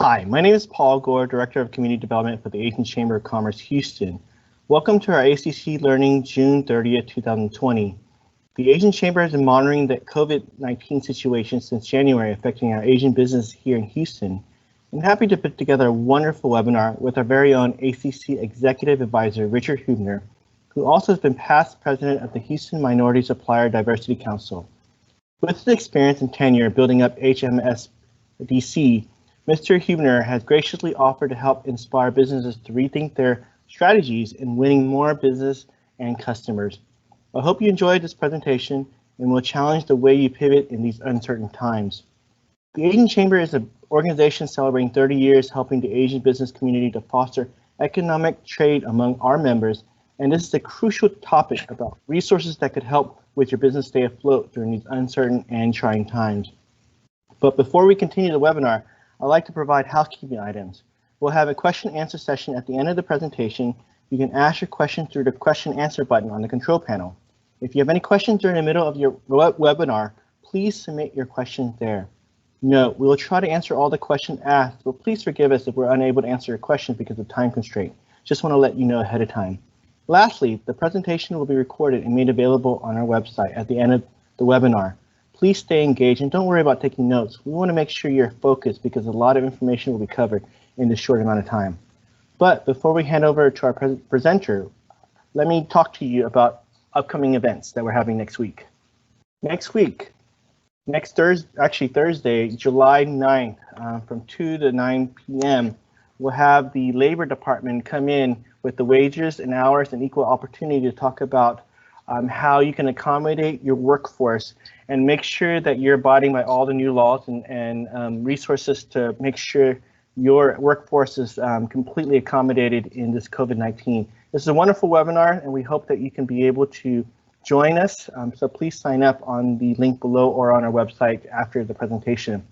Hi, my name is Paul Gore, Director of Community Development for the Asian Chamber of Commerce, Houston. Welcome to our ACC Learning June 30th, 2020. The Asian Chamber has been monitoring the COVID-19 situation since January, affecting our Asian business here in Houston. I'm happy to put together a wonderful webinar with our very own ACC Executive Advisor, Richard Huebner, who also has been past president of the Houston Minority Supplier Diversity Council. With his experience and tenure building up HMSDC, Mr. Huebner has graciously offered to help inspire businesses to rethink their strategies in winning more business and customers. I hope you enjoyed this presentation and will challenge the way you pivot in these uncertain times. The Asian Chamber is an organization celebrating 30 years helping the Asian business community to foster economic trade among our members, and this is a crucial topic about resources that could help with your business stay afloat during these uncertain and trying times. But before we continue the webinar, I'd like to provide housekeeping items. We'll have a question and answer session at the end of the presentation. You can ask your question through the question and answer button on the control panel. If you have any questions during the middle of your webinar, please submit your questions there. Note, we will try to answer all the questions asked, but please forgive us if we're unable to answer your questions because of time constraint. Just want to let you know ahead of time. Lastly, the presentation will be recorded and made available on our website at the end of the webinar. Please stay engaged and don't worry about taking notes. We want to make sure you're focused because a lot of information will be covered in this short amount of time. But before we hand over to our presenter, let me talk to you about upcoming events that we're having next week. Next Thursday, July 9th, from 2 to 9 p.m., we'll have the Labor Department come in with the wages and hours and equal opportunity to talk about how you can accommodate your workforce and make sure that you're abiding by all the new laws and resources to make sure your workforce is completely accommodated in this COVID-19. This is a wonderful webinar, and we hope that you can be able to join us. So please sign up on the link below or on our website after the presentation.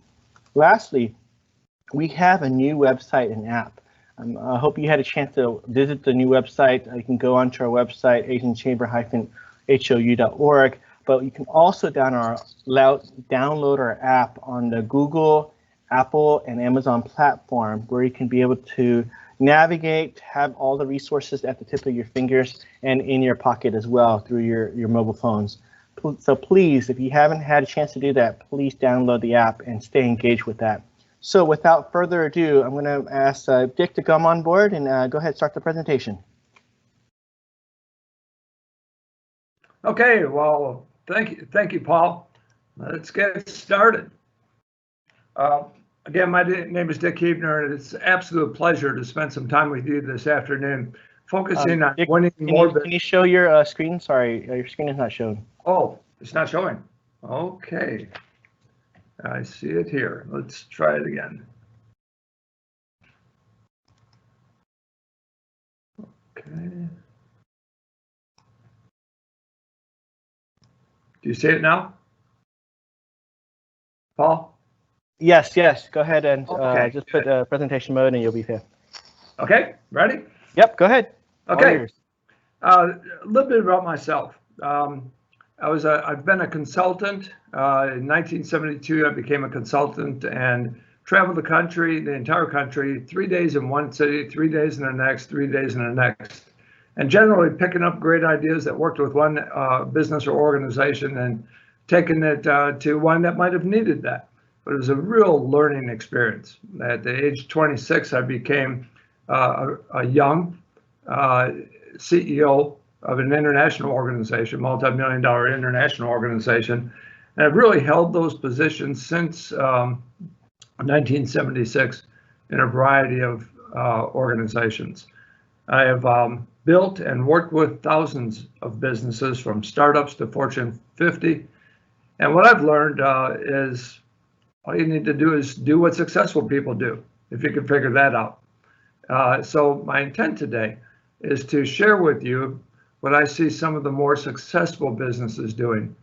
Lastly, we have a new website and app. I hope you had a chance to visit the new website. You can go onto our website, asianchamber-hou.org, but you can also download our app on the Google, Apple, and Amazon platform, where you can be able to navigate, have all the resources at the tip of your fingers and in your pocket as well through your mobile phones. So please, if you haven't had a chance to do that, please download the app and stay engaged with that. So without further ado, I'm going to ask Dick to come on board and go ahead and start the presentation. Okay, well, thank you, Paul. Let's get started. Again, my name is Dick Capener, and it's an absolute pleasure to spend some time with you this afternoon, focusing on Dick, winning more. Can you show your screen? Sorry, your screen is not showing. Oh, it's not showing. Okay. I see it here. Let's try it again. Okay. Do you see it now, Paul? Yes. Go ahead and just put presentation mode and you'll be here. Okay, ready? Yep, go ahead. Okay. A little bit about myself. I've been a consultant. In 1972, I became a consultant and traveled the country, the entire country, 3 days in one city, 3 days in the next, 3 days in the next, and generally picking up great ideas that worked with one business or organization and taking it to one that might have needed that. But it was a real learning experience. At the age 26, I became a young CEO of an international organization, multi-million-dollar international organization. And I've really held those positions since 1976 in a variety of organizations. I have built and worked with thousands of businesses from startups to Fortune 50. And what I've learned is all you need to do is do what successful people do, if you can figure that out. So my intent today is to share with you what I see some of the more successful businesses doing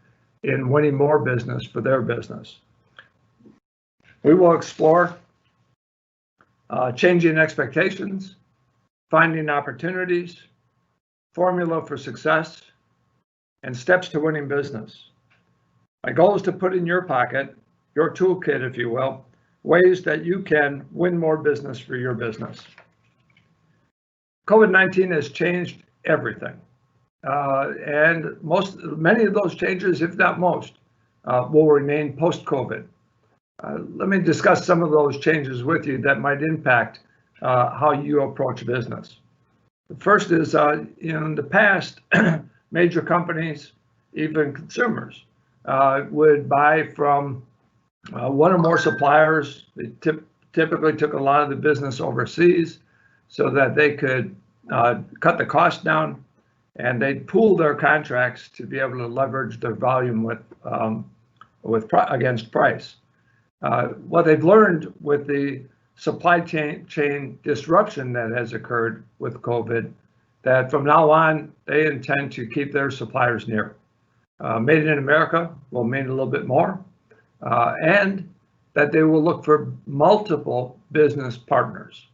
in winning more business for their business. We will explore changing expectations, finding opportunities, formula for success, and steps to winning business. My goal is to put in your pocket, your toolkit, if you will, ways that you can win more business for your business. COVID-19 has changed everything. And many of those changes, if not most, will remain post-COVID. Let me discuss some of those changes with you that might impact how you approach business. The first is, in the past, major companies, even consumers, would buy from one or more suppliers. They typically took a lot of the business overseas so that they could cut the cost down, and they'd pool their contracts to be able to leverage their volume against price. What they've learned with the supply chain disruption that has occurred with COVID, that from now on, they intend to keep their suppliers near. Made in America will mean a little bit more, and that they will look for multiple business partners.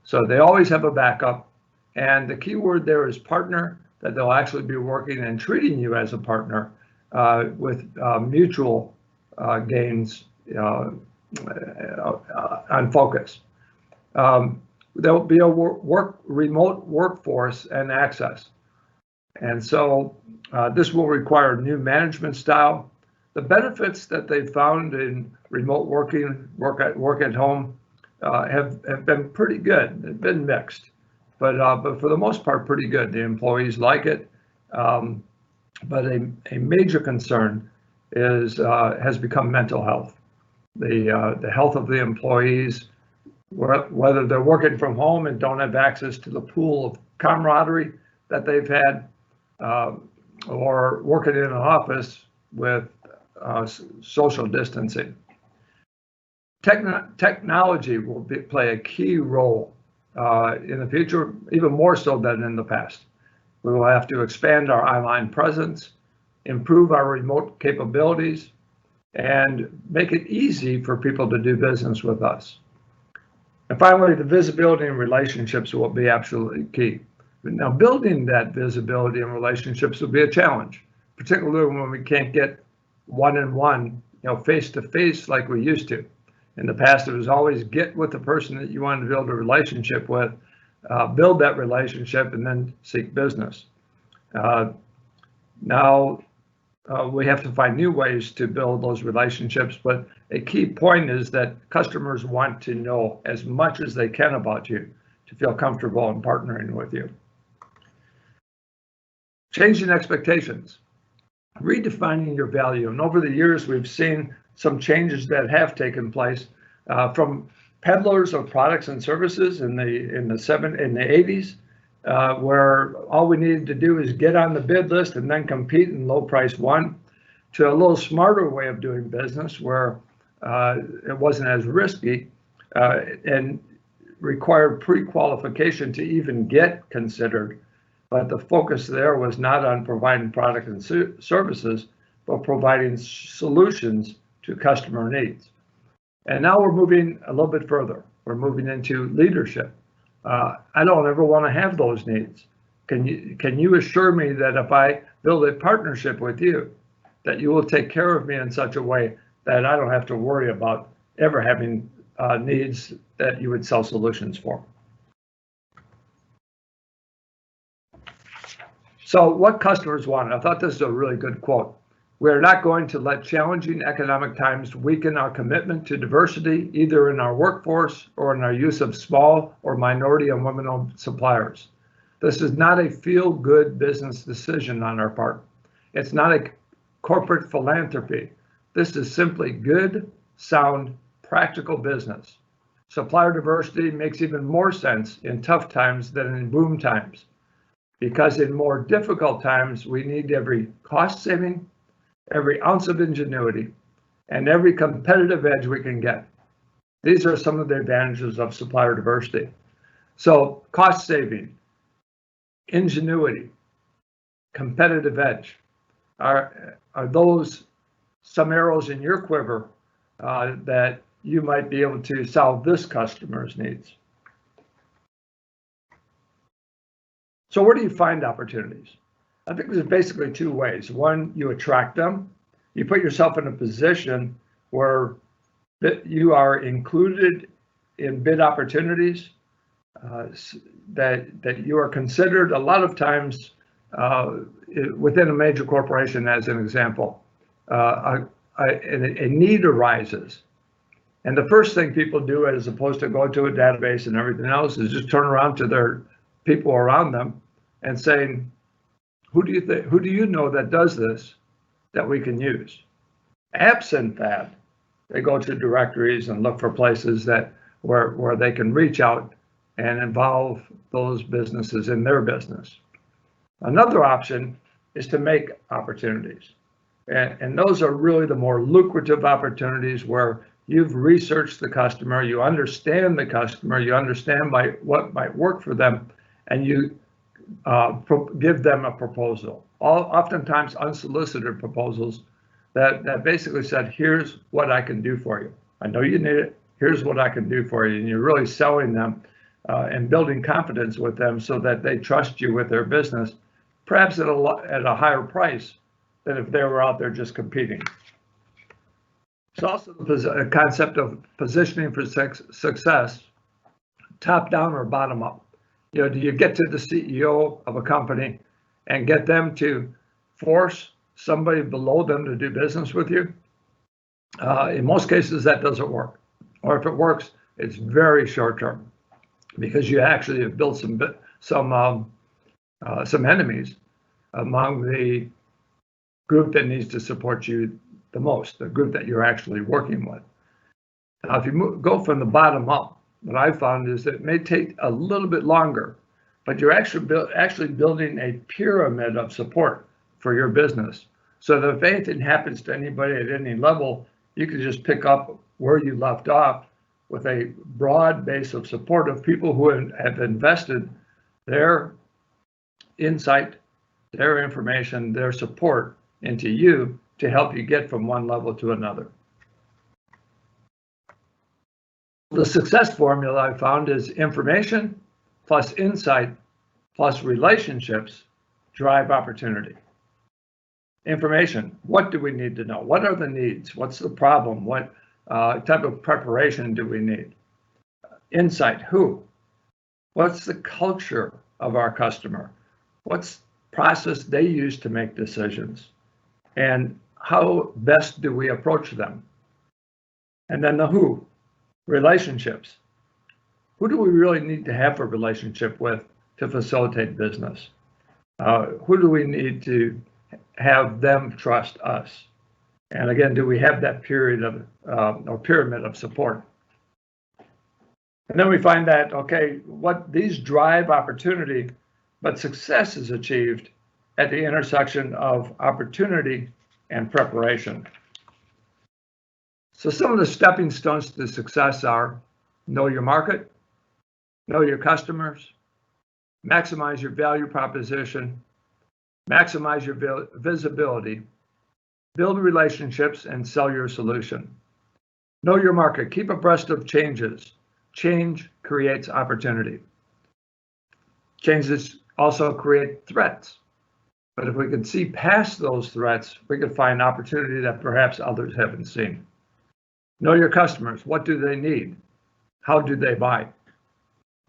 So they always have a backup, and the key word there is partner, that they'll actually be working and treating you as a partner with mutual gains on focus. There'll be a remote workforce and access. And so this will require a new management style. The benefits that they've found in remote working, work at home, have been pretty good. They've been mixed, but for the most part, pretty good. The employees like it, but a major concern has become mental health. The health of the employees, whether they're working from home and don't have access to the pool of camaraderie that they've had, or working in an office with social distancing. Technology will play a key role in the future, even more so than in the past. We will have to expand our online presence, improve our remote capabilities, and make it easy for people to do business with us. And finally, the visibility and relationships will be absolutely key. Now, building that visibility and relationships will be a challenge, particularly when we can't get one-on-one, face-to-face like we used to. In the past, it was always get with the person that you wanted to build a relationship with, build that relationship, and then seek business. Now, we have to find new ways to build those relationships, but a key point is that customers want to know as much as they can about you to feel comfortable in partnering with you. Changing expectations, redefining your value. And over the years, we've seen some changes that have taken place from peddlers of products and services in the 80s, where all we needed to do is get on the bid list and then compete in low price one, to a little smarter way of doing business where it wasn't as risky and required pre-qualification to even get considered. But the focus there was not on providing product and services, but providing solutions to customer needs. And now we're moving a little bit further. We're moving into leadership. I don't ever want to have those needs. Can you assure me that if I build a partnership with you, that you will take care of me in such a way that I don't have to worry about ever having needs that you would sell solutions for? So what customers want, I thought this is a really good quote. We're not going to let challenging economic times weaken our commitment to diversity, either in our workforce or in our use of small or minority and women-owned suppliers. This is not a feel-good business decision on our part. It's not a corporate philanthropy. This is simply good, sound, practical business. Supplier diversity makes even more sense in tough times than in boom times, because in more difficult times, we need every cost saving, every ounce of ingenuity, and every competitive edge we can get. These are some of the advantages of supplier diversity. So cost saving, ingenuity, competitive edge, are those some arrows in your quiver that you might be able to solve this customer's needs? So where do you find opportunities? I think there's basically two ways. One, you attract them. You put yourself in a position where you are included in bid opportunities, that you are considered a lot of times within a major corporation, as an example. A need arises. And the first thing people do, as opposed to go to a database and everything else, is just turn around to their people around them and saying, who do you know that does this that we can use? Absent that, they go to directories and look for places that where they can reach out and involve those businesses in their business. Another option is to make opportunities. And those are really the more lucrative opportunities, where you've researched the customer, you understand the customer, you understand what might work for them, and you give them a proposal. Oftentimes unsolicited proposals that basically said, here's what I can do for you. I know you need it, here's what I can do for you. And you're really selling them and building confidence with them so that they trust you with their business, perhaps at a higher price than if they were out there just competing. It's also the concept of positioning for success, top down or bottom up. Do you get to the CEO of a company and get them to force somebody below them to do business with you? In most cases, that doesn't work. Or if it works, it's very short term, because you actually have built some enemies among the group that needs to support you the most, the group that you're actually working with. Now, if you go from the bottom up, what I found is that it may take a little bit longer, but you're actually building a pyramid of support for your business, so that if anything happens to anybody at any level, you can just pick up where you left off with a broad base of support of people who have invested their insight, their information, their support into you to help you get from one level to another. The success formula I found is information plus insight plus relationships drive opportunity. Information, what do we need to know? What are the needs? What's the problem? What type of preparation do we need? Insight, who? What's the culture of our customer? What's the process they use to make decisions? And how best do we approach them? And then the who, relationships. Who do we really need to have a relationship with to facilitate business? Who do we need to have them trust us? And again, do we have that period of or pyramid of support? And then we find that, okay, what these drive opportunity, but success is achieved at the intersection of opportunity and preparation. So some of the stepping stones to success are: know your market, know your customers, maximize your value proposition, maximize your visibility, build relationships, and sell your solution. Know your market, keep abreast of changes. Change creates opportunity. Changes also create threats. But if we can see past those threats, we can find opportunity that perhaps others haven't seen. Know your customers. What do they need? How do they buy?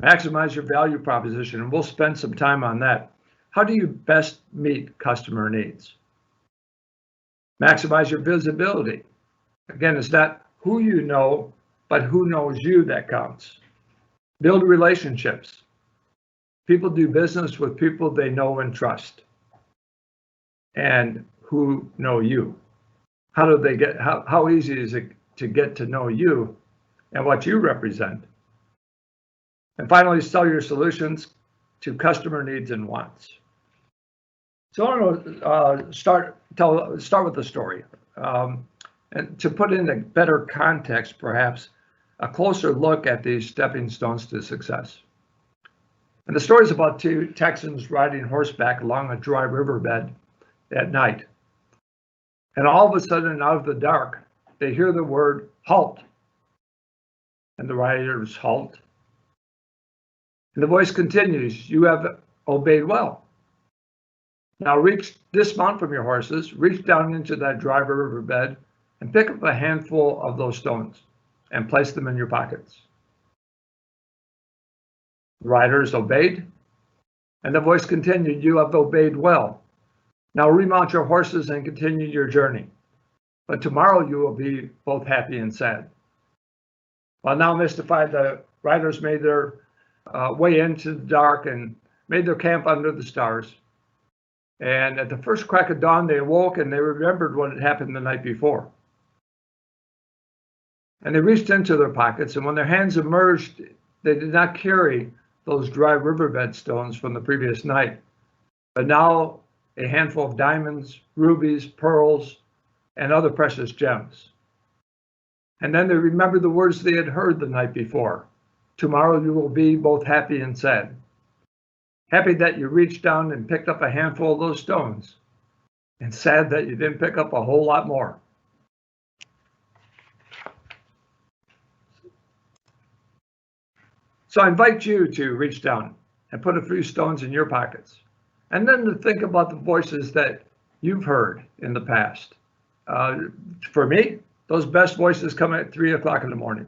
Maximize your value proposition, and we'll spend some time on that. How do you best meet customer needs? Maximize your visibility. Again, it's not who you know, but who knows you that counts. Build relationships. People do business with people they know and trust, and who know you. How do they get? How easy is it to get to know you and what you represent? And finally, sell your solutions to customer needs and wants. So I want to start with the story, and to put in a better context, perhaps a closer look at these stepping stones to success. And the story is about two Texans riding horseback along a dry riverbed at night. And all of a sudden, out of the dark, they hear the word halt. And the riders halt. And the voice continues, "You have obeyed well. Now dismount from your horses, reach down into that dry riverbed and pick up a handful of those stones and place them in your pockets. The riders obeyed, and the voice continued, "You have obeyed well. Now remount your horses and continue your journey. But tomorrow you will be both happy and sad." While now mystified, the riders made their way into the dark and made their camp under the stars. And at the first crack of dawn, they awoke and they remembered what had happened the night before. And they reached into their pockets, and when their hands emerged, they did not carry those dry riverbed stones from the previous night, but now a handful of diamonds, rubies, pearls, and other precious gems. And then they remembered the words they had heard the night before. Tomorrow you will be both happy and sad. Happy that you reached down and picked up a handful of those stones, and sad that you didn't pick up a whole lot more. So I invite you to reach down and put a few stones in your pockets, and then to think about the voices that you've heard in the past. For me, those best voices come at 3 o'clock in the morning.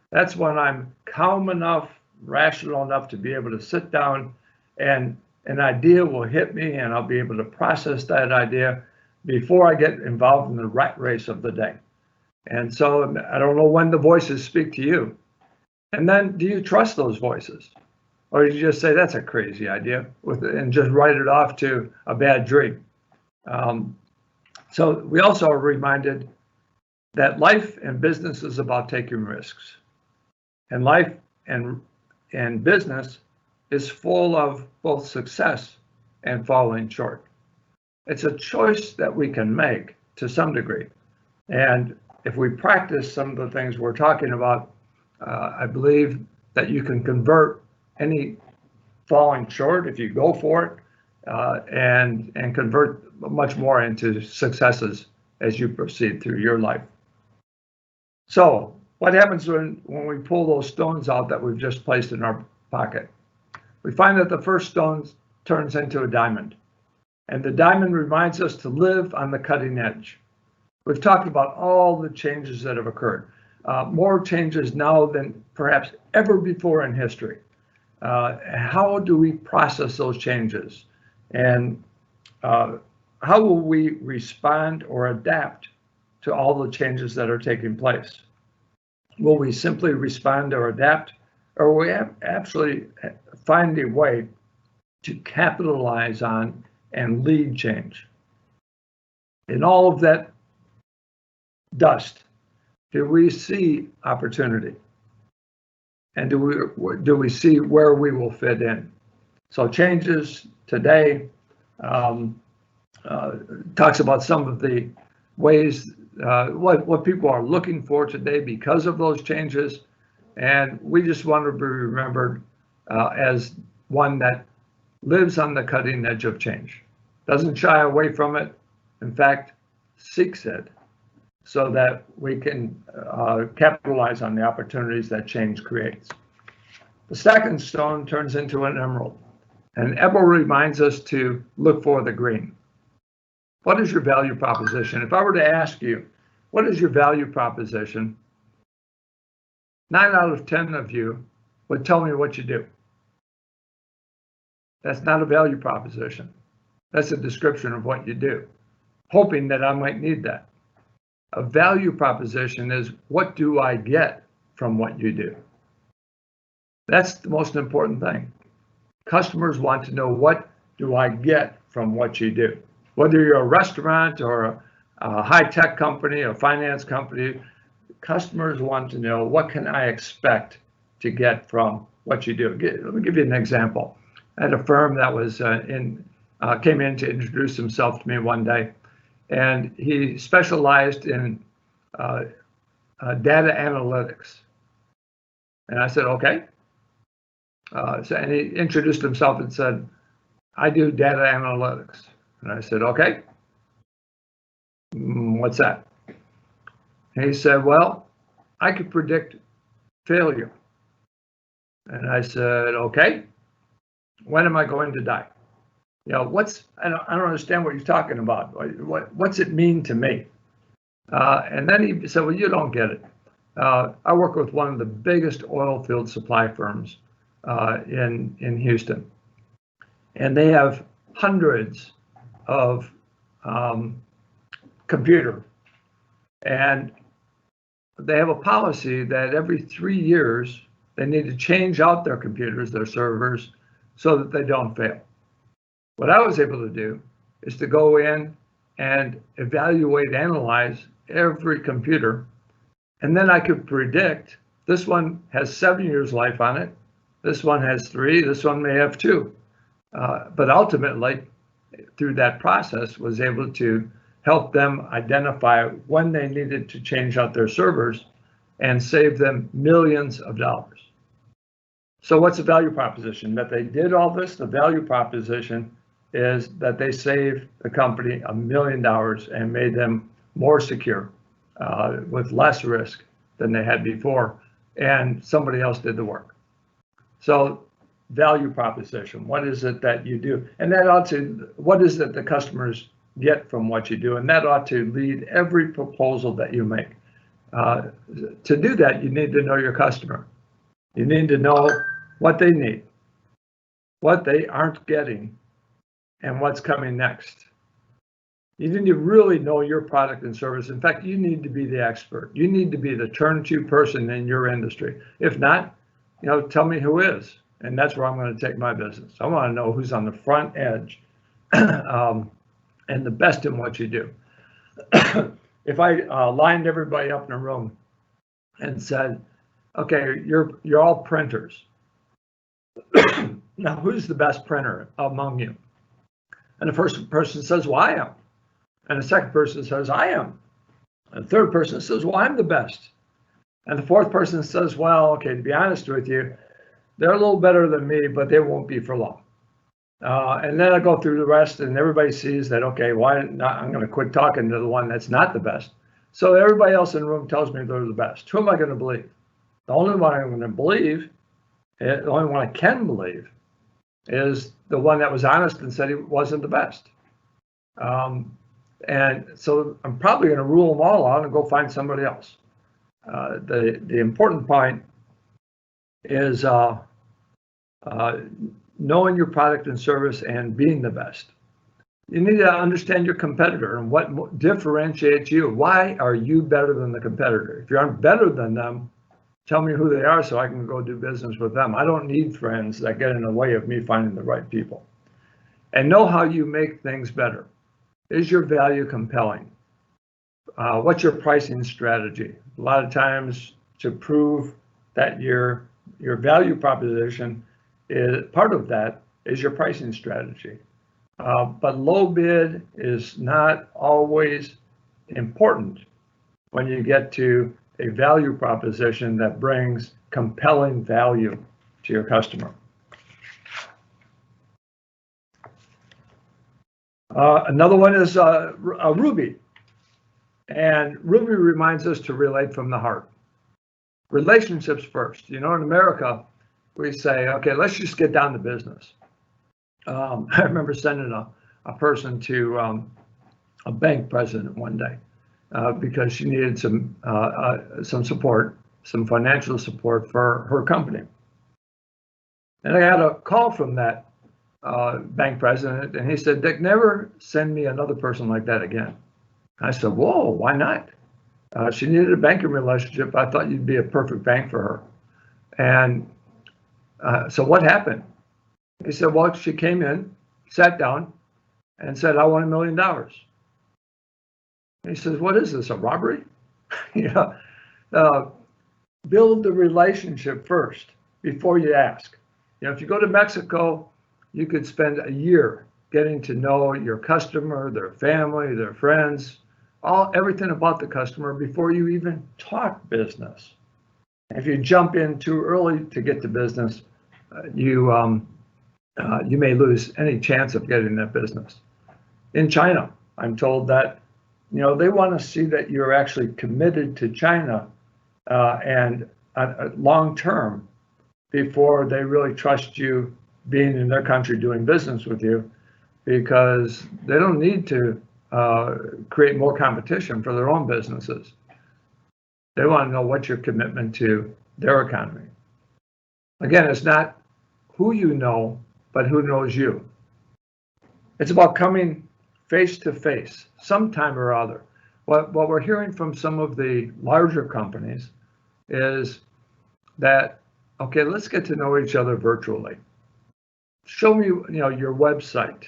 That's when I'm calm enough, rational enough to be able to sit down, and an idea will hit me and I'll be able to process that idea before I get involved in the rat race of the day. And so I don't know when the voices speak to you. And then, do you trust those voices? Or do you just say, that's a crazy idea, and just write it off to a bad dream? So we also are reminded that life and business is about taking risks. And life and business is full of both success and falling short. It's a choice that we can make to some degree. And if we practice some of the things we're talking about, I believe that you can convert any falling short, if you go for it, and convert much more into successes as you proceed through your life. So what happens when we pull those stones out that we've just placed in our pocket? We find that the first stone turns into a diamond, and the diamond reminds us to live on the cutting edge. We've talked about all the changes that have occurred. More changes now than perhaps ever before in history. How do we process those changes? And how will we respond or adapt to all the changes that are taking place? Will we simply respond or adapt, or will we actually find a way to capitalize on and lead change? In all of that dust, do we see opportunity? And do we see where we will fit in? So changes today talks about some of the ways what people are looking for today because of those changes, and we just want to be remembered as one that lives on the cutting edge of change, doesn't shy away from it, in fact seeks it, so that we can capitalize on the opportunities that change creates. The second stone turns into an emerald, and emerald reminds us to look for the green. What is your value proposition? If I were to ask you, what is your value proposition? 9 out of 10 of you would tell me what you do. That's not a value proposition. That's a description of what you do, hoping that I might need that. A value proposition is, what do I get from what you do? That's the most important thing. Customers want to know, what do I get from what you do? Whether you're a restaurant or a high-tech company, a finance company, customers want to know, what can I expect to get from what you do? Let me give you an example. I had a firm that was came in to introduce himself to me one day, and he specialized in data analytics. And I said, okay. And he introduced himself and said, I do data analytics. And I said, okay, what's that? And he said, well, I could predict failure. And I said, okay, when am I going to die? You know, I don't understand what you're talking about. What's it mean to me? And then he said, well, you don't get it. I work with one of the biggest oil field supply firms in Houston. And they have hundreds of computer. And they have a policy that every 3 years, they need to change out their computers, their servers, so that they don't fail. What I was able to do is to go in and evaluate, analyze every computer, and then I could predict this one has 7 years life on it, this one has 3, this one may have 2. But ultimately, through that process, was able to help them identify when they needed to change out their servers and save them millions of dollars. So what's the value proposition? That they did all this? The value proposition is that they saved the company $1 million and made them more secure with less risk than they had before, and somebody else did the work. So value proposition, what is it that you do? And that ought to, what is it the customers get from what you do? And that ought to lead every proposal that you make. To do that, you need to know your customer. You need to know what they need, what they aren't getting, and what's coming next. You need to really know your product and service. In fact, you need to be the expert. You need to be the turn-to person in your industry. If not, tell me who is. And that's where I'm going to take my business. I want to know who's on the front edge and the best in what you do. If I lined everybody up in a room and said, okay, you're all printers. Now, who's the best printer among you? And the first person says, well, I am. And the second person says, I am. And the third person says, well, I'm the best. And the fourth person says, well, okay, to be honest with you, they're a little better than me, but they won't be for long. And then I go through the rest, and everybody sees that, okay, why not? I'm going to quit talking to the one that's not the best. So everybody else in the room tells me they're the best. Who am I going to believe? The only one I'm going to believe, the only one I can believe, is the one that was honest and said he wasn't the best. And so I'm probably going to rule them all out and go find somebody else. The important point is knowing your product and service and being the best. You need to understand your competitor and what differentiates you. Why are you better than the competitor? If you aren't better than them, tell me who they are so I can go do business with them. I don't need friends that get in the way of me finding the right people. And know how you make things better. Is your value compelling? What's your pricing strategy? A lot of times to prove that your value proposition is part of that is your pricing strategy. But low bid is not always important when you get to a value proposition that brings compelling value to your customer. Another one is Ruby. And Ruby reminds us to relate from the heart. Relationships first. In America, we say, okay, let's just get down to business. I remember sending a person to a bank president one day because she needed some support, some financial support for her company. And I got a call from that bank president, and he said, Dick, never send me another person like that again. I said, whoa, why not? She needed a banking relationship. I thought you'd be a perfect bank for her. And so what happened? He said, well, she came in, sat down, and said, I want $1 million. He says, what is this, a robbery? Build the relationship first before you ask. If you go to Mexico, you could spend a year getting to know your customer, their family, their friends, everything about the customer before you even talk business. If you jump in too early to get to business, you may lose any chance of getting that business. In China, I'm told that they want to see that you're actually committed to China and long term before they really trust you being in their country doing business with you, because they don't need to create more competition for their own businesses. They want to know what's your commitment to their economy. Again, it's not who you know, but who knows you. It's about coming face to face sometime or other. What we're hearing from some of the larger companies is that, okay, let's get to know each other virtually. Show me, your website.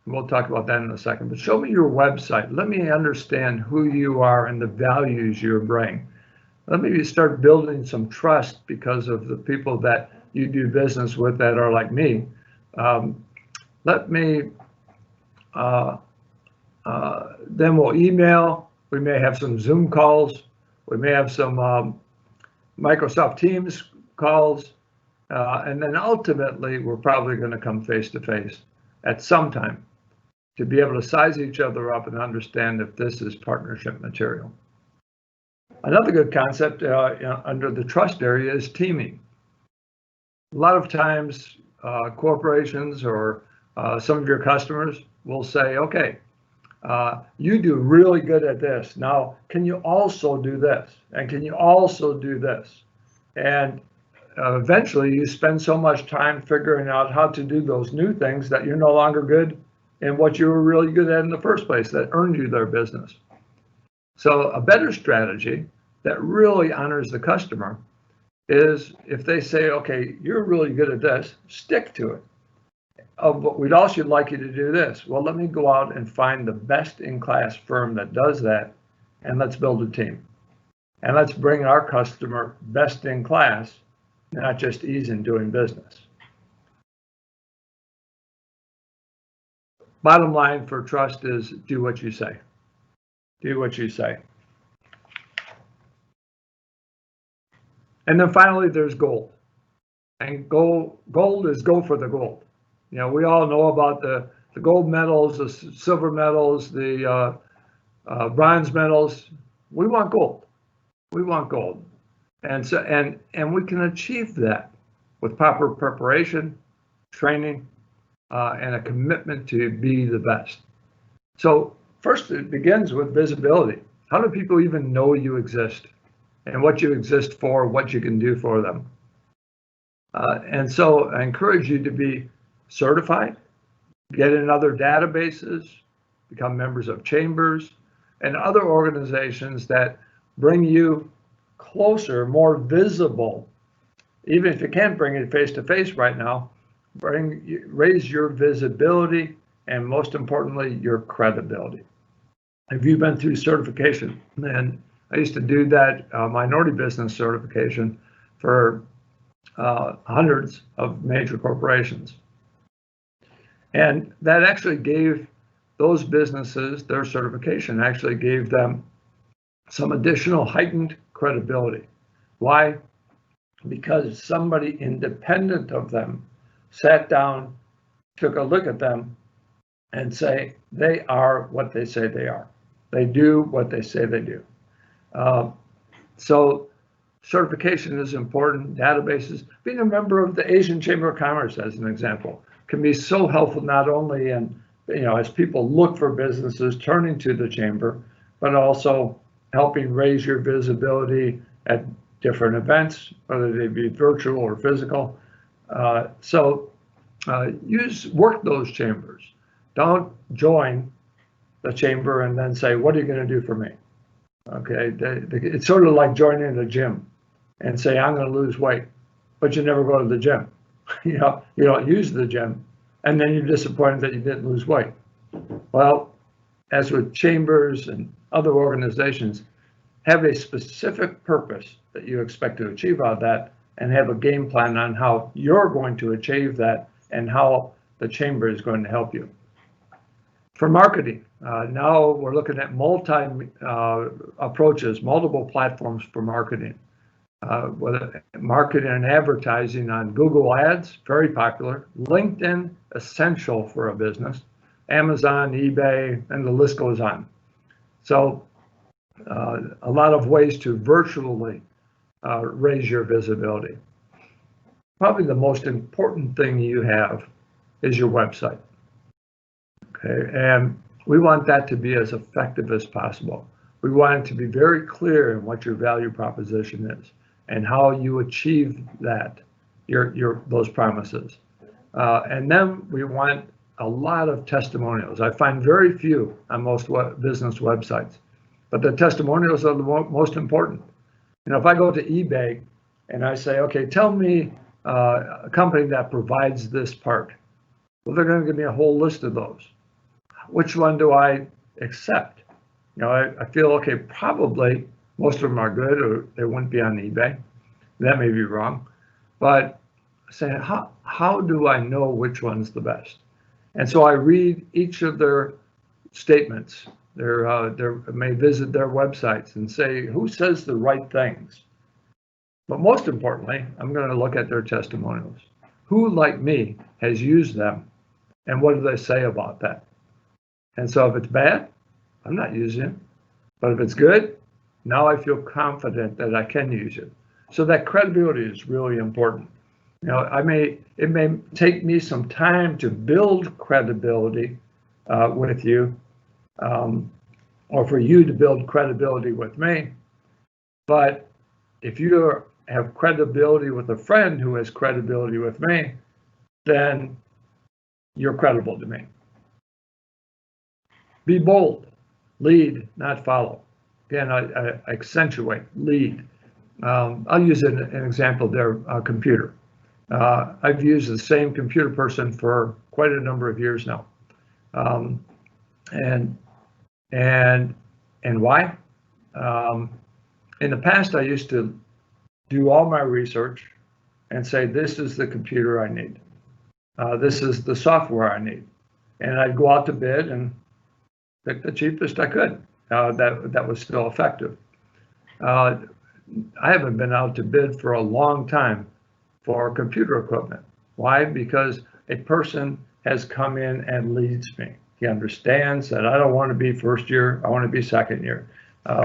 We'll talk about that in a second, but show me your website. Let me understand who you are and the values you bring. Let me start building some trust because of the people that you do business with that are like me. Then we'll email. We may have some Zoom calls. We may have some Microsoft Teams calls. And then ultimately, we're probably going to come face to face at some time to be able to size each other up and understand if this is partnership material. Another good concept under the trust area is teaming. A lot of times, corporations or some of your customers will say, okay, you do really good at this. Now, can you also do this? And can you also do this? And eventually you spend so much time figuring out how to do those new things that you're no longer good in what you were really good at in the first place that earned you their business. So a better strategy that really honors the customer is if they say, okay, you're really good at this, stick to it. But we'd also like you to do this. Well, let me go out and find the best in class firm that does that, and let's build a team. And let's bring our customer best in class, not just ease in doing business. Bottom line for trust is do what you say. Do what you say. And then finally, there's gold. And gold is go for the gold. We all know about the gold medals, the silver medals, the bronze medals. We want gold. We want gold. And so and we can achieve that with proper preparation, training, and a commitment to be the best. So first, it begins with visibility. How do people even know you exist and what you exist for, what you can do for them? And so I encourage you to be certified, get in other databases, become members of chambers and other organizations that bring you closer, more visible. Even if you can't bring it face to face right now, raise your visibility and most importantly, your credibility. Have you been through certification? And I used to do that minority business certification for hundreds of major corporations. And that actually gave those businesses, their certification actually gave them some additional heightened credibility. Why? Because somebody independent of them sat down, took a look at them, and say they are what they say they are. They do what they say they do. So certification is important. Databases, being a member of the Asian Chamber of Commerce, as an example, can be so helpful not only in, as people look for businesses turning to the chamber, but also helping raise your visibility at different events, whether they be virtual or physical. Work those chambers. Don't join the chamber and then say, what are you going to do for me? Okay, it's sort of like joining a gym and say, I'm going to lose weight, but you never go to the gym. You don't use the gym, and then you're disappointed that you didn't lose weight. Well, as with chambers and other organizations, have a specific purpose that you expect to achieve out of that, and have a game plan on how you're going to achieve that and how the chamber is going to help you. For marketing, now we're looking at approaches, multiple platforms for marketing. Whether marketing and advertising on Google Ads, very popular. LinkedIn, essential for a business. Amazon, eBay, and the list goes on. So a lot of ways to virtually raise your visibility. Probably the most important thing you have is your website. Okay, and We want that to be as effective as possible. We want it to be very clear in what your value proposition is and how you achieve that, those promises. And then we want a lot of testimonials. I find very few on most business websites, but the testimonials are the most important. You know, if I go to eBay and I say, okay, tell me a company that provides this part. Well, they're going to give me a whole list of those. Which one do I accept? You know, I feel, okay, probably most of them are good or they wouldn't be on eBay. That may be wrong. But saying, how do I know which one's the best? And so I read each of their statements. I may visit their websites and say, who says the right things? But most importantly, I'm going to look at their testimonials. Who, like me, has used them? And what do they say about that? And so if it's bad, I'm not using it. But if it's good, now I feel confident that I can use it. So that credibility is really important. You know, it may take me some time to build credibility with you, or for you to build credibility with me. But if you have credibility with a friend who has credibility with me, then you're credible to me. Be bold, lead, not follow. Again, I accentuate, lead. I'll use an example there, computer. I've used the same computer person for quite a number of years now. And why? In the past, I used to do all my research and say, this is the computer I need. This is the software I need. And I'd go out to bid and pick the cheapest I could. That was still effective. I haven't been out to bid for a long time for computer equipment. Why? Because a person has come in and leads me. He understands that I don't want to be first year, I want to be second year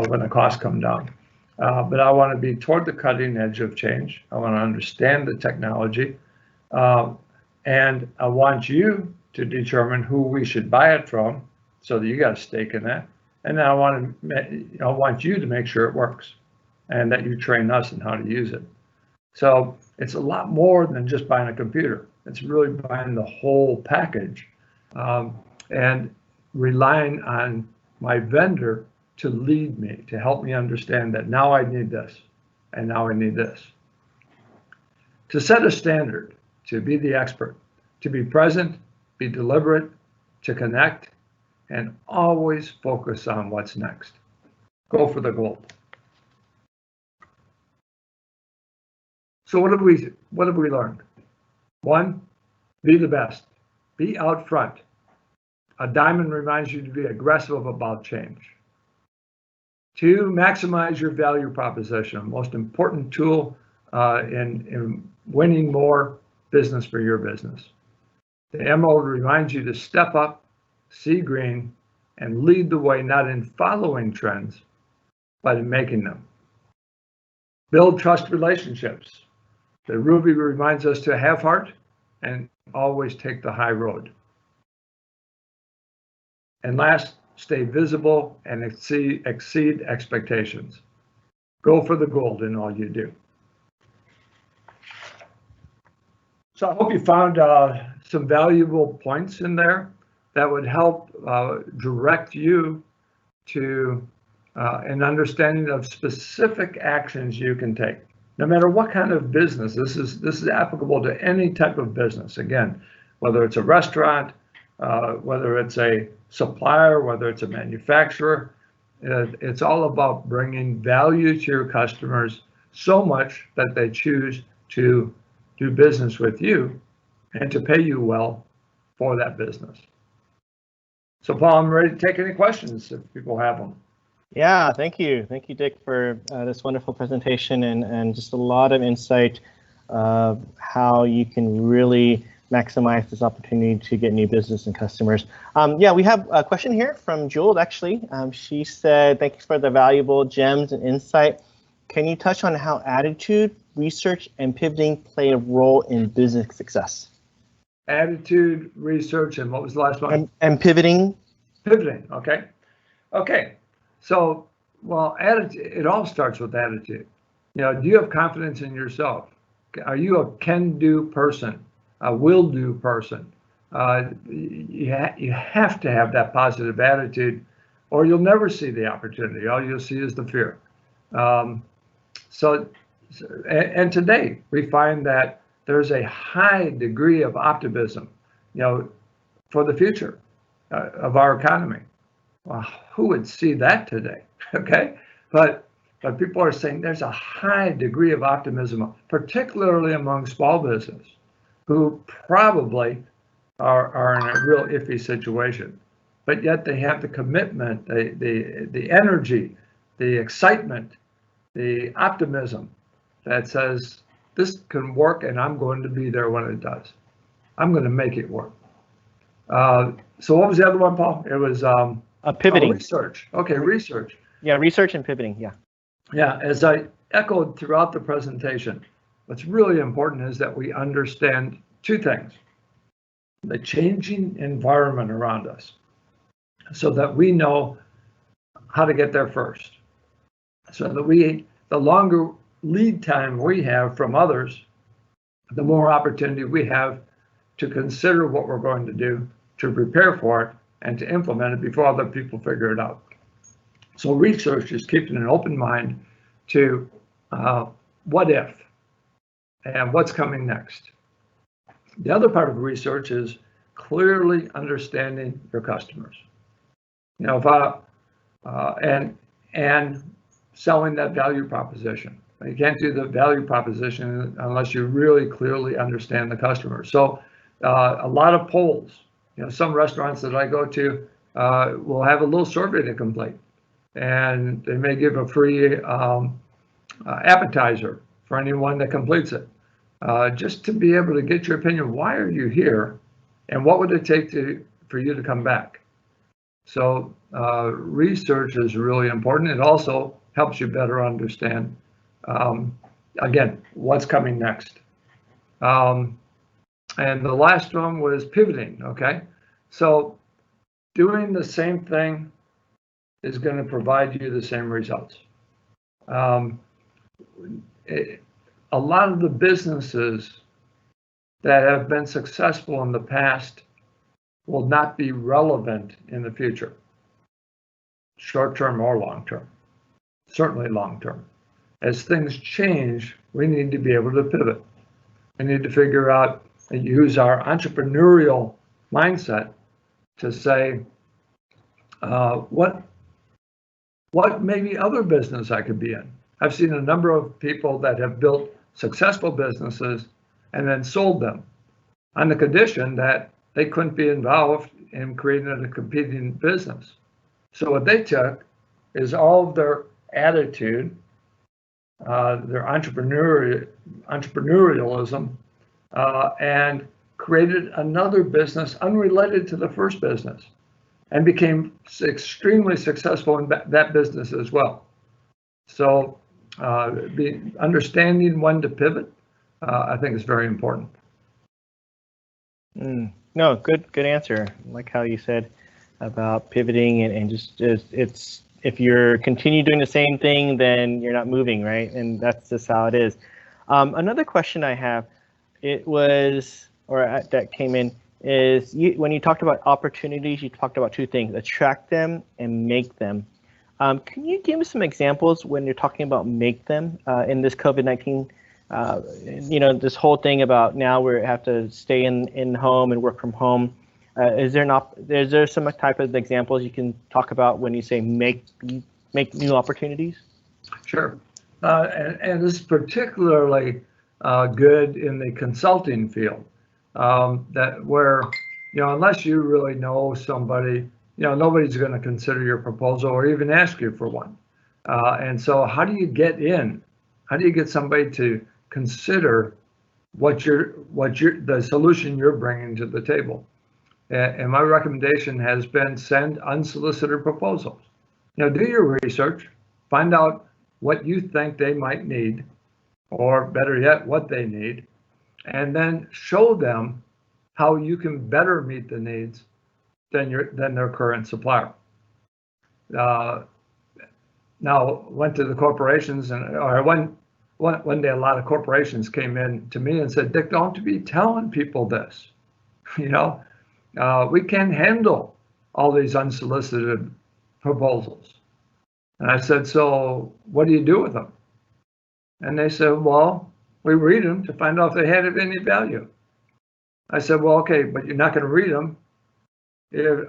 when the costs come down. But I want to be toward the cutting edge of change. I want to understand the technology. And I want you to determine who we should buy it from so that you got a stake in that. And then I want you to make sure it works and that you train us in how to use it. So it's a lot more than just buying a computer. It's really buying the whole package and relying on my vendor to lead me, to help me understand that now I need this and now I need this. To set a standard, to be the expert, to be present, be deliberate, to connect, and always focus on what's next. Go for the gold. So what have we learned? One, be the best. Be out front. A diamond reminds you to be aggressive about change. Two, maximize your value proposition, most important tool in winning more business for your business. The emerald reminds you to step up, see green, and lead the way not in following trends, but in making them. Build trust relationships. The ruby reminds us to have heart and always take the high road. And last, stay visible and exceed expectations. Go for the gold in all you do. So I hope you found some valuable points in there that would help direct you to an understanding of specific actions you can take. No matter what kind of business, this is applicable to any type of business. Again, whether it's a restaurant, whether it's a supplier, whether it's a manufacturer, it's all about bringing value to your customers so much that they choose to do business with you and to pay you well for that business. So Paul, I'm ready to take any questions if people have them. Yeah, thank you. Thank you, Dick, for this wonderful presentation and just a lot of insight of how you can really maximize this opportunity to get new business and customers. Yeah, we have a question here from Jewel, actually. She said, thank you for the valuable gems and insight. Can you touch on how attitude, research, and pivoting play a role in business success? Attitude, research, and what was the last one? And pivoting. Pivoting, okay? Okay, so, well, attitude, it all starts with attitude. You know, do you have confidence in yourself? Are you a can-do person, a will-do person? You have to have that positive attitude, or you'll never see the opportunity. All you'll see is the fear. Um, and today we find that there's a high degree of optimism, you know, for the future of our economy. Well, who would see that today? Okay, but people are saying there's a high degree of optimism, particularly among small business, who probably are in a real iffy situation, but yet they have the commitment, the energy, the excitement, the optimism that says this can work, and I'm going to be there when it does. I'm going to make it work. So what was the other one, Paul? It was pivoting. Research. Okay, research. Yeah, research and pivoting. Yeah. Yeah, as I echoed throughout the presentation, what's really important is that we understand two things: the changing environment around us, so that we know how to get there first, so that the longer lead time we have from others, the more opportunity we have to consider what we're going to do, to prepare for it, and to implement it before other people figure it out. So research is keeping an open mind to what if and what's coming next. The other part of research is clearly understanding your customers. You know, and selling that value proposition. You can't do the value proposition unless you really clearly understand the customer. So a lot of polls. You know, some restaurants that I go to will have a little survey to complete, and they may give a free appetizer for anyone that completes it, just to be able to get your opinion. Why are you here, and what would it take for you to come back? So research is really important. It also helps you better understand, again, what's coming next. And the last one was pivoting, okay? So doing the same thing is going to provide you the same results. A lot of the businesses that have been successful in the past will not be relevant in the future, short-term or long-term, certainly long-term. As things change, we need to be able to pivot. We need to figure out and use our entrepreneurial mindset to say, what maybe other business I could be in. I've seen a number of people that have built successful businesses and then sold them on the condition that they couldn't be involved in creating a competing business. So what they took is all of their attitude, their entrepreneurialism, and created another business unrelated to the first business, and became extremely successful in that business as well. So understanding when to pivot, I think is very important. No, good answer. I like how you said about pivoting and just it's, if you're continue doing the same thing, then you're not moving, right? And that's just how it is. Another question I have, that came in, is when you talked about opportunities, you talked about two things: attract them and make them. Can you give us some examples when you're talking about make them in this COVID-19? This whole thing about now we have to stay in home and work from home. Is there some type of examples you can talk about when you say make new opportunities? Sure, and this is particularly good in the consulting field, where unless you really know somebody, nobody's going to consider your proposal or even ask you for one. And so, how do you get in? How do you get somebody to consider the solution you're bringing to the table? And my recommendation has been send unsolicited proposals. Do your research, find out what you think they might need, or better yet, what they need, and then show them how you can better meet the needs than their current supplier. Now went to the corporations, and one day a lot of corporations came in to me and said, Dick, don't be telling people this. We can't handle all these unsolicited proposals. And I said, so what do you do with them? And they said, well, we read them to find out if they had any value. I said, well, okay, but you're not going to read them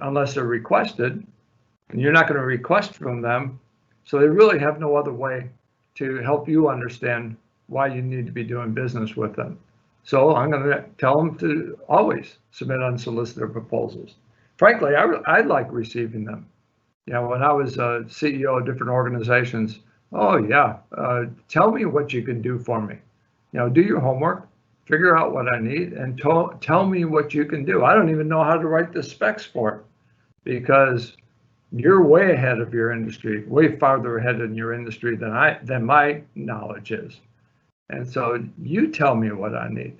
unless they're requested, and you're not going to request from them. So they really have no other way to help you understand why you need to be doing business with them. So I'm going to tell them to always submit unsolicited proposals. Frankly, I like receiving them. When I was a CEO of different organizations, oh yeah, tell me what you can do for me. Do your homework, figure out what I need, and tell me what you can do. I don't even know how to write the specs for it, because you're way ahead of your industry, way farther ahead in your industry than my knowledge is. And so you tell me what I need.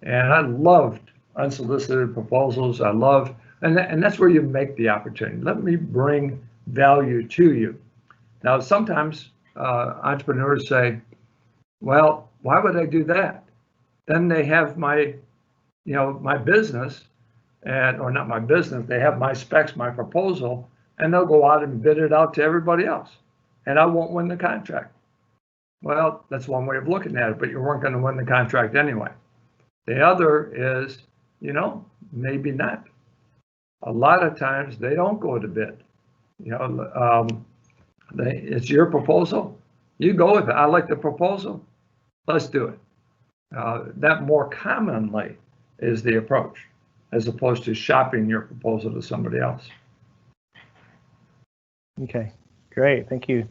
And I loved unsolicited proposals. And that's where you make the opportunity. Let me bring value to you. Now, sometimes entrepreneurs say, well, why would I do that? Then they have my business, or not my business, they have my specs, my proposal, and they'll go out and bid it out to everybody else, and I won't win the contract. Well, that's one way of looking at it, but you weren't going to win the contract anyway. The other is, maybe not. A lot of times they don't go to bid. It's your proposal. You go with it. I like the proposal. Let's do it. That more commonly is the approach, as opposed to shopping your proposal to somebody else. Okay, great, thank you.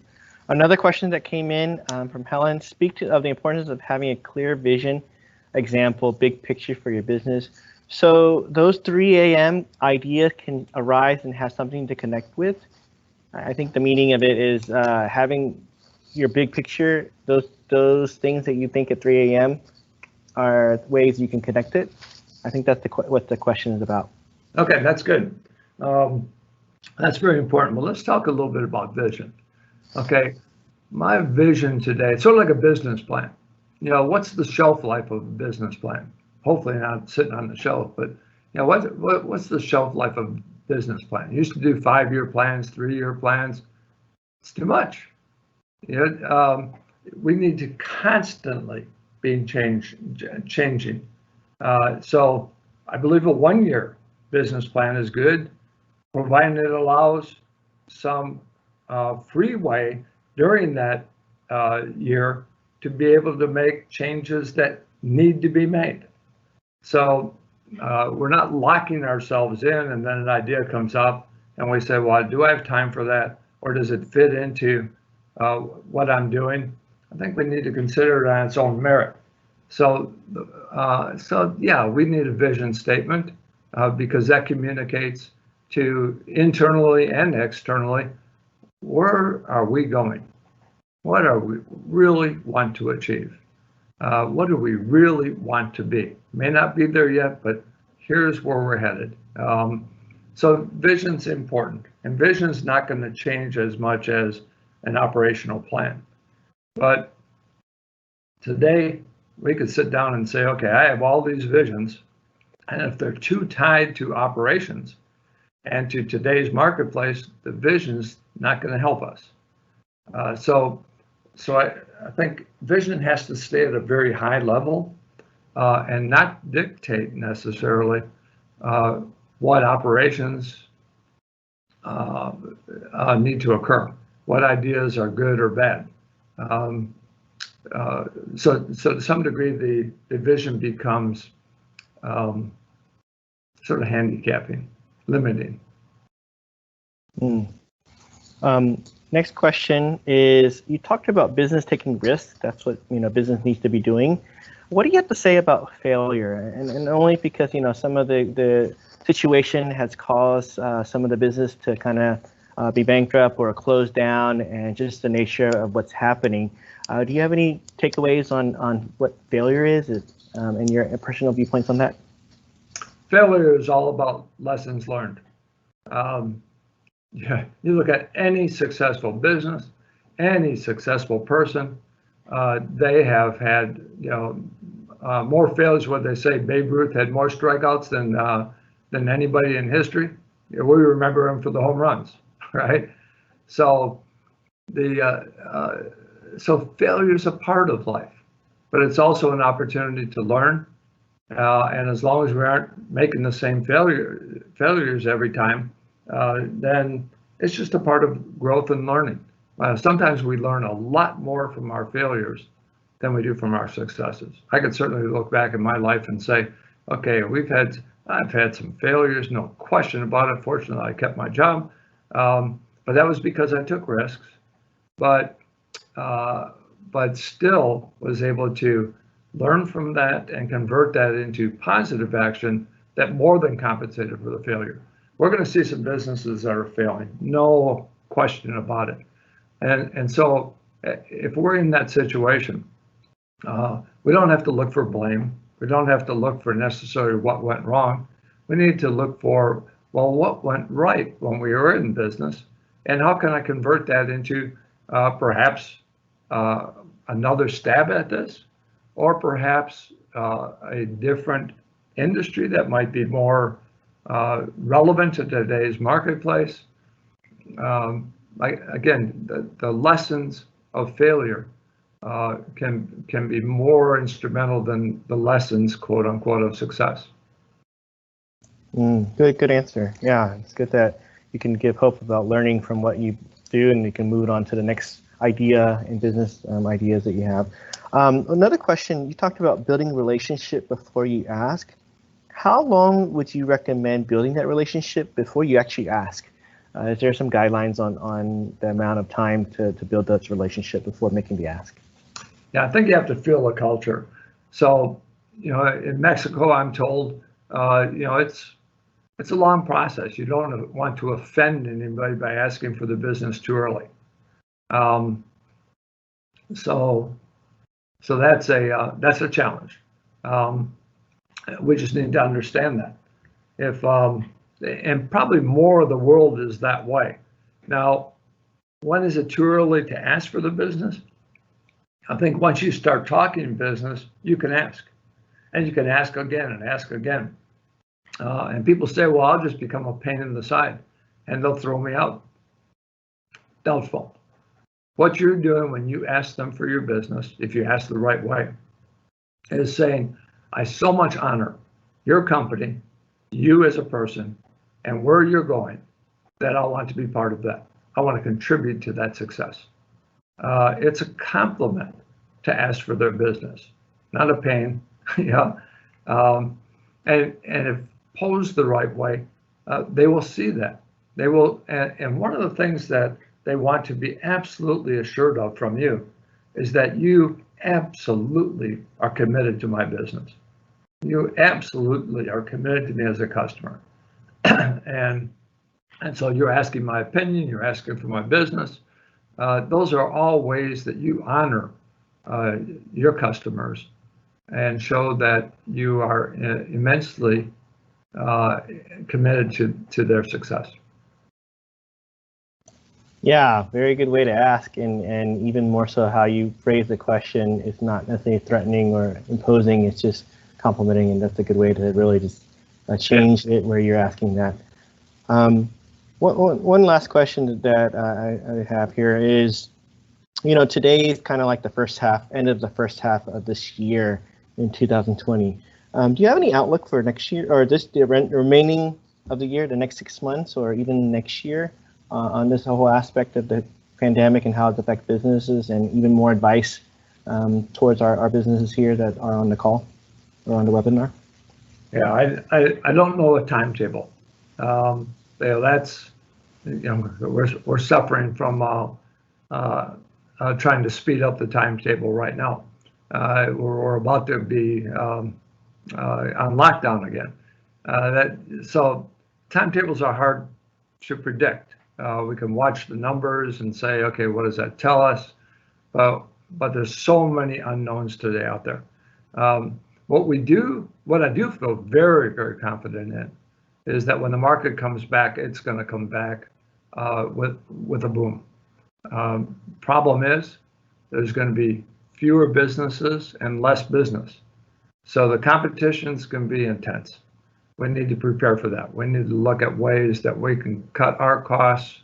Another question that came in from Helen: speak of the importance of having a clear vision, example, big picture for your business. So those 3 a.m. ideas can arise and have something to connect with. I think the meaning of it is having your big picture, those things that you think at 3 a.m. are ways you can connect it. I think that's what the question is about. Okay, that's good. That's very important. Well, let's talk a little bit about vision. Okay, my vision today, it's sort of like a business plan. What's the shelf life of a business plan? Hopefully not sitting on the shelf, but what's the shelf life of a business plan? You used to do 5-year plans, 3-year plans. It's too much. We need to constantly be changing. So I believe a 1-year business plan is good, providing it allows some freeway during that year to be able to make changes that need to be made. So we're not locking ourselves in, and then an idea comes up and we say, well, do I have time for that? Or does it fit into what I'm doing? I think we need to consider it on its own merit. So yeah, we need a vision statement because that communicates to internally and externally, where are we going? What do we really want to achieve? What do we really want to be? May not be there yet, but here's where we're headed. So vision's important, and vision's not going to change as much as an operational plan. But today, we could sit down and say, okay, I have all these visions, and if they're too tied to operations and to today's marketplace, the vision's not going to help us. So I think vision has to stay at a very high level and not dictate necessarily what operations need to occur, what ideas are good or bad. So to some degree, the vision becomes sort of handicapping, limiting. Next question is, you talked about business taking risks. That's what business needs to be doing. What do you have to say about failure? And only because some of the situation has caused some of the business to kind of be bankrupt or closed down, and just the nature of what's happening. Do you have any takeaways on what failure is and your personal viewpoints on that? Failure is all about lessons learned. Yeah, you look at any successful business, any successful person, they have had, more failures. What they say, Babe Ruth had more strikeouts than anybody in history. We remember him for the home runs, right? So so failure is a part of life, but it's also an opportunity to learn. And as long as we aren't making the same failures every time, then it's just a part of growth and learning. Sometimes we learn a lot more from our failures than we do from our successes. I could certainly look back in my life and say, okay, I've had some failures, no question about it. Fortunately, I kept my job, but that was because I took risks, but still was able to learn from that and convert that into positive action that more than compensated for the failure. We're going to see some businesses that are failing, no question about it. And so if we're in that situation, we don't have to look for blame. We don't have to look for necessarily what went wrong. We need to look for, well, what went right when we were in business, and how can I convert that into perhaps another stab at this, or perhaps a different industry that might be more relevant to today's marketplace. Again, the lessons of failure can be more instrumental than the lessons, quote unquote, of success. Good answer. Yeah, it's good that you can give hope about learning from what you do, and you can move on to the next idea in business ideas that you have. Another question, you talked about building a relationship before you ask. How long would you recommend building that relationship before you actually ask? Is there some guidelines on the amount of time to build that relationship before making the ask? Yeah, I think you have to feel the culture. So, in Mexico, I'm told, it's a long process. You don't want to offend anybody by asking for the business too early. So that's a challenge. We just need to understand that. And probably more of the world is that way. Now, when is it too early to ask for the business? I think once you start talking business, you can ask, and you can ask again and ask again. And people say, well, I'll just become a pain in the side and they'll throw me out. Doubtful. What you're doing when you ask them for your business, if you ask the right way, is saying, I so much honor your company, you as a person, and where you're going, that I want to be part of that. I want to contribute to that success. It's a compliment to ask for their business, not a pain. And if posed the right way, they will see that. They will, and one of the things that they want to be absolutely assured of from you is that you absolutely are committed to my business. You absolutely are committed to me as a customer. And so you're asking my opinion, you're asking for my business. Those are all ways that you honor your customers and show that you are immensely committed to their success. Yeah, very good way to ask, and even more so how you phrase the question is not necessarily threatening or imposing, it's just complimenting, and that's a good way to really just change it where you're asking that. One last question that I have here is, today is kind of like the end of the first half of this year in 2020. Do you have any outlook for next year, or the remaining of the year, the next 6 months, or even next year, on this whole aspect of the pandemic and how it affects businesses, and even more advice towards our businesses here that are on the call or on the webinar? Yeah, I don't know a timetable. That's, we're suffering from trying to speed up the timetable right now. We're about to be on lockdown again. So timetables are hard to predict. We can watch the numbers and say, okay, what does that tell us? But there's so many unknowns today out there. What I do feel very, very confident in is that when the market comes back, it's going to come back with a boom. Problem is, there's going to be fewer businesses and less business. So the competition's going to be intense. We need to prepare for that. We need to look at ways that we can cut our costs.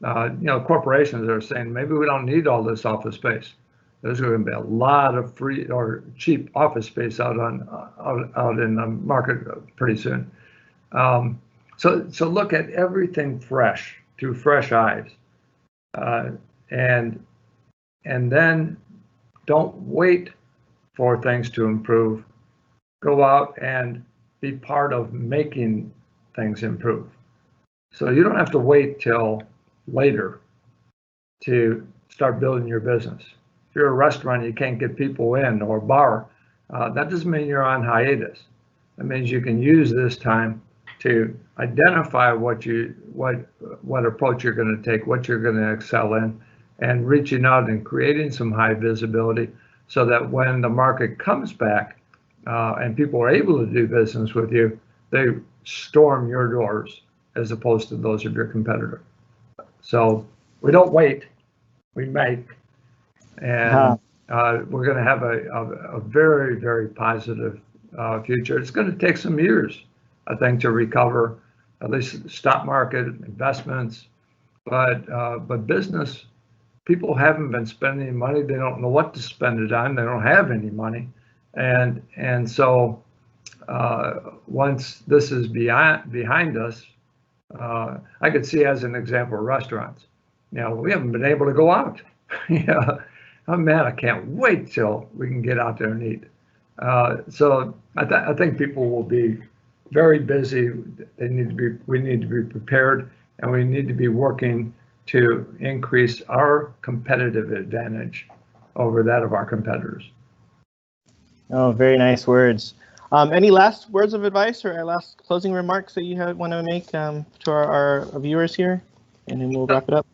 Corporations are saying maybe we don't need all this office space. There's going to be a lot of free or cheap office space out in the market pretty soon. So look at everything fresh, through fresh eyes, and then don't wait for things to improve. Go out and be part of making things improve. So you don't have to wait till later to start building your business. If you're a restaurant, you can't get people in, or a bar, that doesn't mean you're on hiatus. That means you can use this time to identify what approach you're going to take, what you're going to excel in, and reaching out and creating some high visibility so that when the market comes back and people are able to do business with you, they storm your doors as opposed to those of your competitor. So we don't wait, we make, and we're going to have a very, very positive future. It's going to take some years, I think, to recover, at least stock market, investments, but business, people haven't been spending money. They don't know what to spend it on. They don't have any money. And so once this is behind us, I could see as an example restaurants. We haven't been able to go out. Oh man, I can't wait till we can get out there and eat. So I think people will be very busy. We need to be prepared, and we need to be working to increase our competitive advantage over that of our competitors. Oh, very nice words. Any last words of advice or last closing remarks that you want to make to our viewers here, and then we'll wrap it up?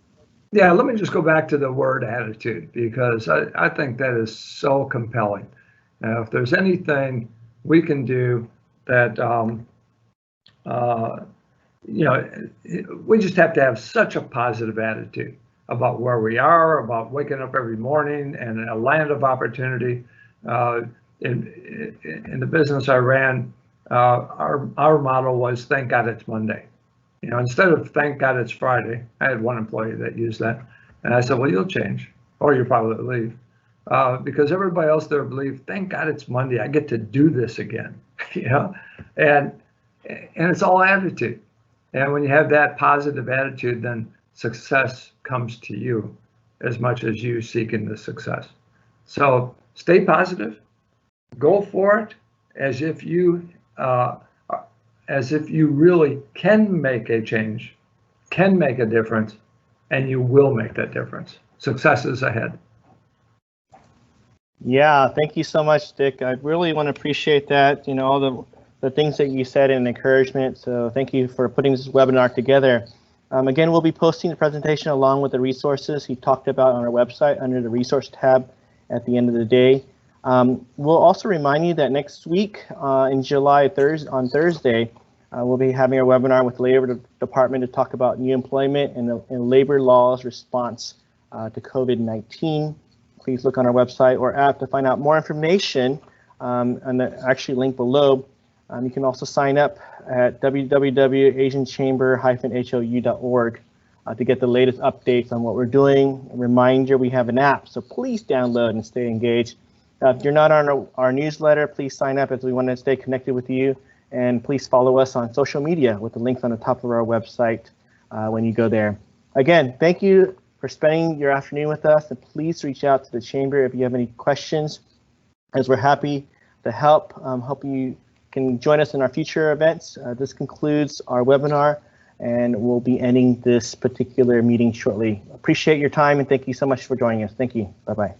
Yeah, let me just go back to the word attitude, because I think that is so compelling. If there's anything we can do that, we just have to have such a positive attitude about where we are, about waking up every morning and a land of opportunity. In the business I ran, our motto was "Thank God it's Monday." Instead of "Thank God it's Friday," I had one employee that used that, and I said, "Well, you'll change, or you'll probably leave," because everybody else there believed, "Thank God it's Monday. I get to do this again," and it's all attitude. And when you have that positive attitude, then success comes to you as much as you seeking the success. So stay positive. Go for it as if you really can make a change, can make a difference, and you will make that difference. Success is ahead. Yeah, thank you so much, Dick. I really want to appreciate that, all the things that you said and encouragement. So thank you for putting this webinar together. Again, we'll be posting the presentation along with the resources he talked about on our website under the resource tab at the end of the day. We'll also remind you that next week in July, on Thursday, we'll be having a webinar with the Labor Department to talk about new employment and labor laws response to COVID-19. Please look on our website or app to find out more information and actually link below. You can also sign up at www.asianchamber-hou.org to get the latest updates on what we're doing. A reminder, we have an app, so please download and stay engaged. If you're not on our newsletter, please sign up, as we want to stay connected with you. And please follow us on social media with the links on the top of our website when you go there. Again, thank you for spending your afternoon with us, and please reach out to the Chamber if you have any questions, as we're happy to help. Hope you can join us in our future events. This concludes our webinar, and we'll be ending this particular meeting shortly. Appreciate your time, and thank you so much for joining us. Thank you. Bye-bye.